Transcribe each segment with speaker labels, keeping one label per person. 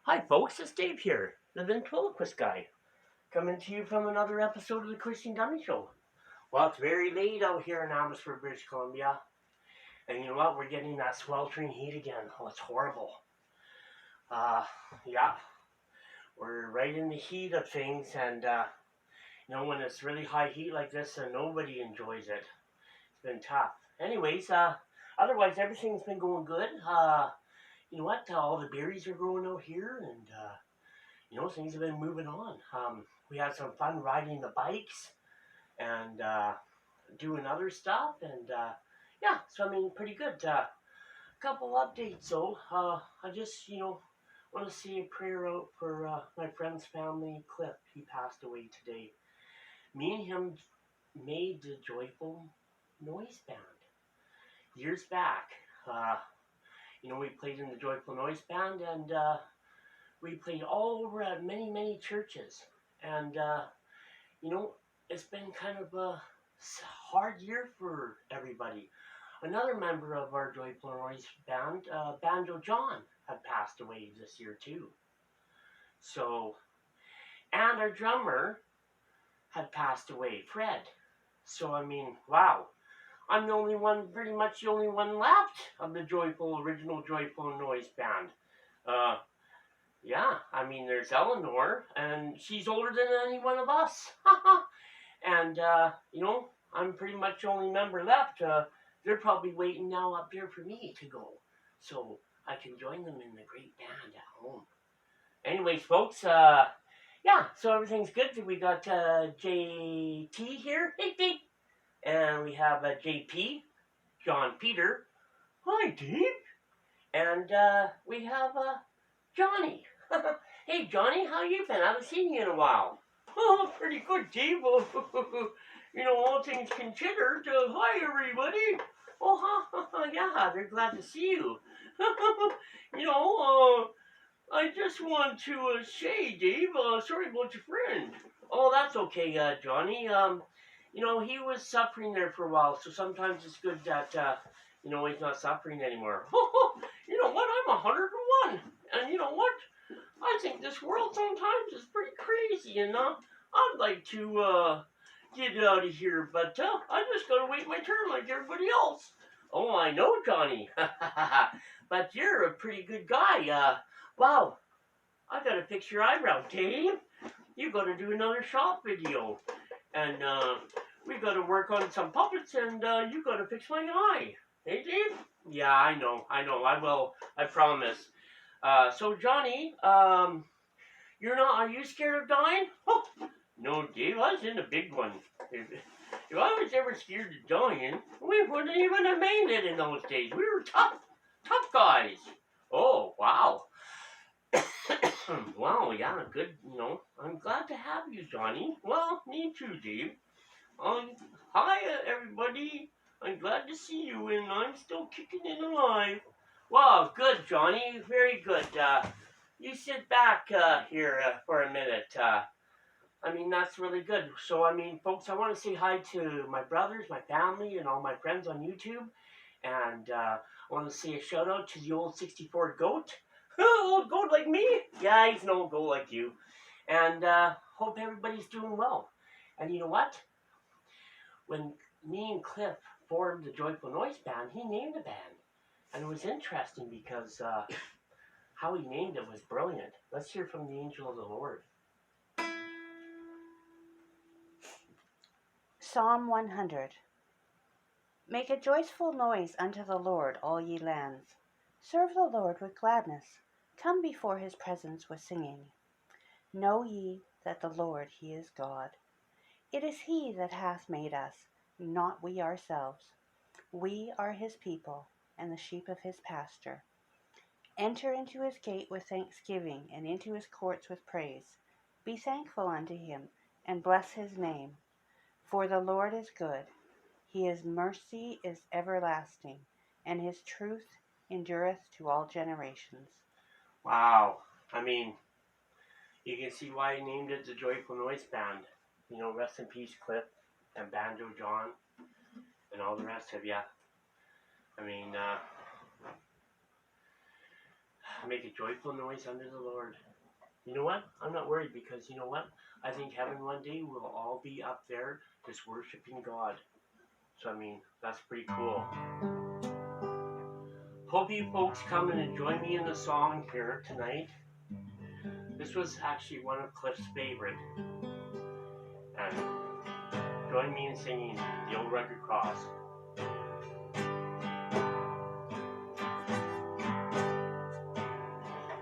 Speaker 1: Hi folks, it's Dave here, the Ventriloquist guy, coming to you from another episode of the Christian Dummy Show. Well, it's very late out here in Abbotsford, British Columbia, and you know what? We're getting that sweltering heat again. Oh, it's horrible. Uh, yeah, we're right in the heat of things, and when it's really high heat like this, nobody enjoys it. It's been tough. Anyways, otherwise everything's been going good. You know what? All the berries are growing out here, and things have been moving on. We had some fun riding the bikes and doing other stuff, and so I mean, pretty good. Couple updates though. I just, want to say a prayer out for my friend's family, Cliff. He passed away today. Me and him made the Joyful Noise Band years back. We played in the Joyful Noise Band, and we played all over at many, many churches. And, it's been kind of a hard year for everybody. Another member of our Joyful Noise Band, Banjo John, had passed away this year too. So, and our drummer had passed away, Fred. So, I mean, wow. I'm the only one, pretty much the only one left of the original Joyful Noise Band. There's Eleanor, and she's older than any one of us. And, I'm pretty much the only member left. They're probably waiting now up there for me to go, so I can join them in the great band at home. Anyways, folks, so everything's good. We got JT here, hey, and we have JP, John Peter. Hi, Dave. And we have Johnny. Hey, Johnny, how you been? I haven't seen you in a while. Oh, pretty good, Dave. All things considered. Hi, everybody. Oh, yeah, they're glad to see you. I just want to say, Dave, sorry about your friend. Oh, that's okay, Johnny. He was suffering there for a while, so sometimes it's good that, he's not suffering anymore. You know what? I'm 101. And you know what? I think this world sometimes is pretty crazy, and I'd like to get out of here, but I just gotta wait my turn like everybody else. Oh, I know, Johnny. But you're a pretty good guy. Wow, I gotta fix your eyebrow, Dave. You gotta do another shop video, and we gotta work on some puppets, and you gotta fix my eye. Hey, Dave? Yeah, I know, I will, I promise. So Johnny, are you scared of dying? Oh, no, Dave, I was in the big one. If I was ever scared of dying, we wouldn't even have made it in those days. We were tough guys. Oh, wow. Wow, yeah, good, I'm glad to have you, Johnny. Well, me too, Dave. Hi, everybody. I'm glad to see you, and I'm still kicking and alive. Wow, good, Johnny. Very good. You sit back here for a minute. That's really good. So, folks, I want to say hi to my brothers, my family, and all my friends on YouTube. And I want to say a shout out to the old 64 goat. Old goat like me? Yeah, he's an old goat like you. And hope everybody's doing well. And you know what? When me and Cliff formed the Joyful Noise Band, he named the band. And it was interesting because how he named it was brilliant. Let's hear from the angel of the Lord.
Speaker 2: Psalm 100. Make a joyful noise unto the Lord, all ye lands. Serve the Lord with gladness. Come before his presence with singing. Know ye that the Lord, he is God. It is he that hath made us, not we ourselves. We are his people, and the sheep of his pasture. Enter into his gate with thanksgiving, and into his courts with praise. Be thankful unto him, and bless his name. For the Lord is good. His mercy is everlasting, and his truth endureth to all generations.
Speaker 1: Wow. You can see why he named it the Joyful Noise Band. Rest in peace, Cliff and Banjo John and all the rest of ya. Make a joyful noise unto the Lord. You know what? I'm not worried because you know what? I think heaven one day we'll all be up there just worshiping God. So I mean, that's pretty cool. Hope you folks come and join me in the song here tonight. This was actually one of Cliff's favorite. And join me in singing The Old Rugged Cross.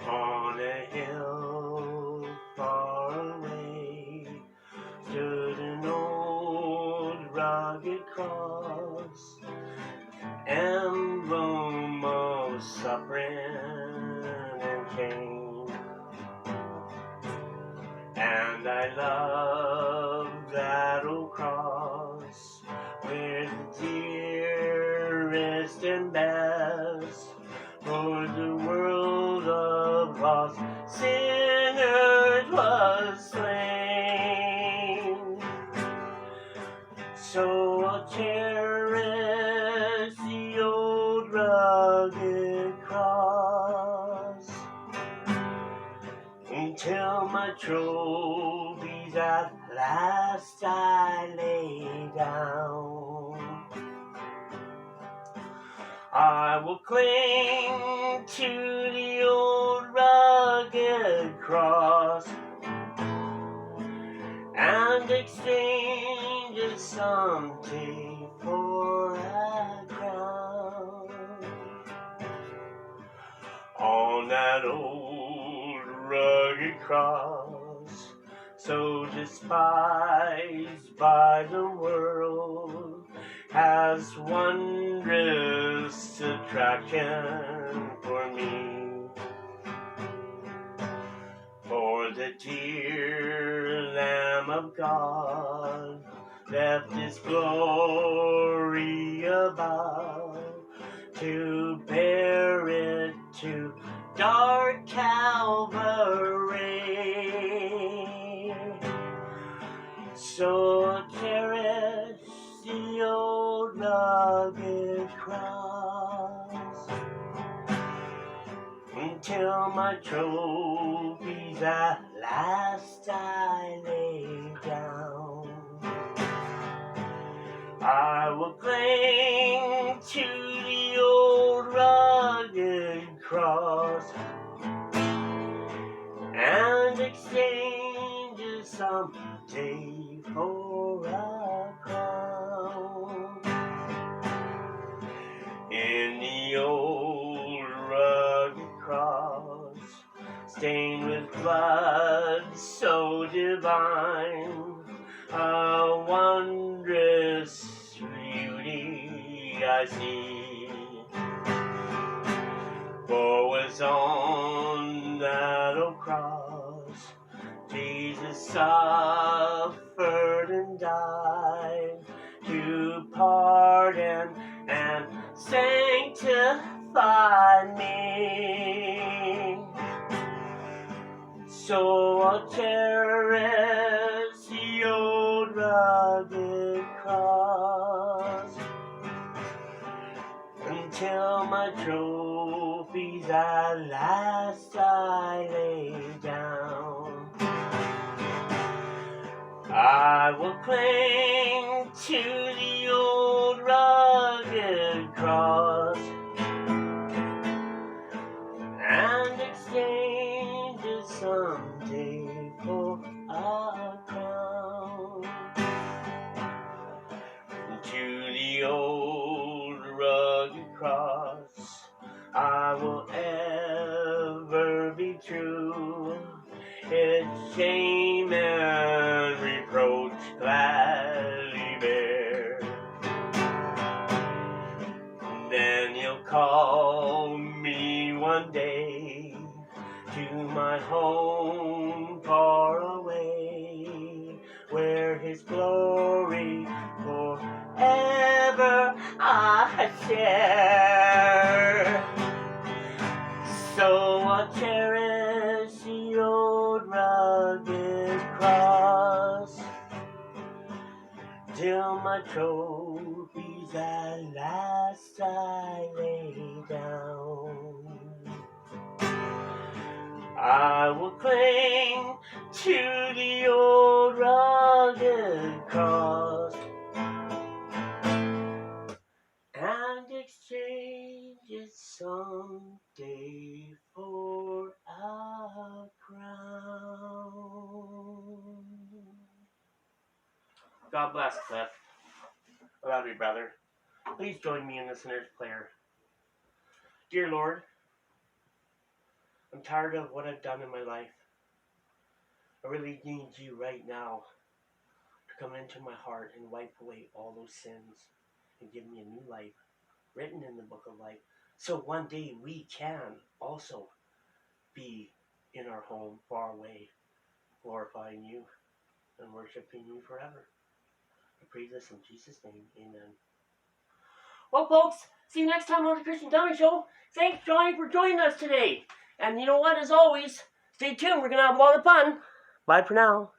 Speaker 1: On a hill far away stood an old rugged cross, emblem of suffering and pain. And I love that old cross with the dearest and best for the world of lost sinners was slain. So I'll cherish the old rugged cross until my trophies at last I lay down. I will cling to the old rugged cross and exchange it someday for a crown. On that old rugged cross, so despised by the world, has wondrous attraction for me. For the dear Lamb of God left His glory above to bear it to dark Calvary. So cherish the old rugged cross until my trophies at last I lay down. I will cling to the old rugged cross and exchange it someday for a crown. In the old rugged cross, stained with blood so divine, a wondrous beauty I see. For was on that old cross Jesus suffered and died to pardon and sanctify me. So I'll cherish the old rugged cross until my trophies at last I lay down. I will cling to the old rugged cross and exchange it someday for a crown. To the old rugged cross I will ever be true, its shame and reproach gladly bear. Then He'll call me one day to my home far away, where His glory forever I share. So I'll cherish the old rugged cross till my trophies at last I lay down. I will cling to the old rugged cross and exchange it someday for a crown. God bless, Cliff. I love you, brother. Please join me in the sinner's prayer. Dear Lord, I'm tired of what I've done in my life. I really need you right now to come into my heart and wipe away all those sins and give me a new life written in the book of life. So one day we can also be in our home far away, glorifying you and worshiping you forever. I pray this in Jesus' name. Amen. Well, folks, see you next time on the Christian Dummy Show. Thanks, Johnny, for joining us today. And you know what? As always, stay tuned. We're going to have a lot of fun. Bye for now.